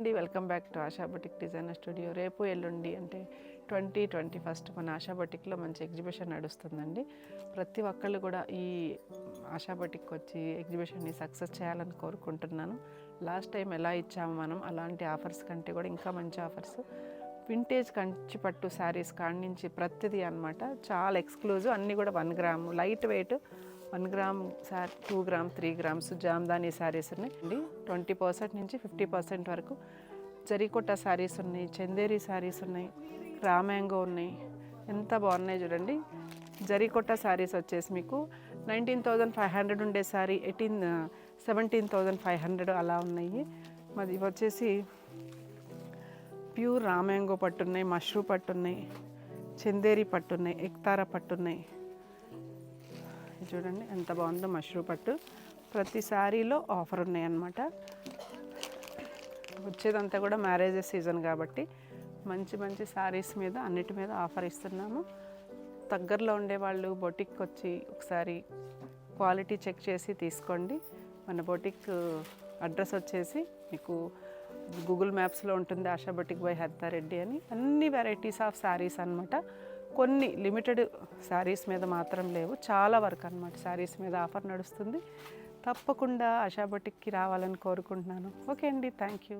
అండి welcome back to ASHA boutique designer studio. రేపు ఎల్లుండి అంటే 2021 మన ఆశా బొటిక్లో మంచి ఎగ్జిబిషన్ నడుస్తుందండి. ప్రతి ఒక్కళ్ళు కూడా ఈ ఆశా బొటిక్ వచ్చి ఎగ్జిబిషన్ని సక్సెస్ చేయాలని కోరుకుంటున్నాను. లాస్ట్ టైం ఎలా ఇచ్చాము మనం అలాంటి ఆఫర్స్ కంటే కూడా ఇంకా మంచి ఆఫర్స్, వింటేజ్ కంచి పట్టు శారీస్ కాడి నుంచి ప్రతిదీ అనమాట. చాలా ఎక్స్క్లూజివ్, అన్నీ కూడా 1 gram light weight, 1 gram 2 gram 3 grams Jamdani saris ఉన్నాయండి. 20% నుంచి 50% వరకు జరీకొట్ట శారీస్ ఉన్నాయి, చందేరి శారీస్ ఉన్నాయి, రామ్యాంగో ఉన్నాయి. ఎంత బాగున్నాయి చూడండి. జరీకొట్ట శారీస్ వచ్చేసి మీకు 19,500 ఉండే శారీ 17,500 అలా ఉన్నాయి. మరి ఇవి వచ్చేసి ప్యూర్ రామ్యాంగో పట్టున్నాయి, మష్రూ పట్టున్నాయి, చందేరి పట్టున్నాయి, ఎక్తారా పట్టున్నాయి. చూడండి ఎంత బాగుందో మష్రూ పట్టు. ప్రతి శారీలో ఆఫర్ ఉన్నాయన్నమాట. వచ్చేదంతా కూడా మ్యారేజెస్ సీజన్ కాబట్టి మంచి మంచి శారీస్ మీద అన్నిటి మీద ఆఫర్ ఇస్తున్నాము. దగ్గరలో ఉండేవాళ్ళు బొటిక్ వచ్చి ఒకసారి క్వాలిటీ చెక్ చేసి తీసుకోండి. మన బొటిక్ అడ్రస్ వచ్చేసి మీకు గూగుల్ మ్యాప్స్లో ఉంటుంది, ఆశా బొటిక్ బై హరితారెడ్డి అని. అన్ని వెరైటీస్ ఆఫ్ శారీస్ అనమాట. కొన్ని లిమిటెడ్ శారీస్ మీద మాత్రం లేవు, చాలా వరకు అనమాట శారీస్ మీద ఆఫర్ నడుస్తుంది. తప్పకుండా ఆశా బొటిక్కి రావాలని కోరుకుంటున్నాను. ఓకే అండి, థ్యాంక్ యూ.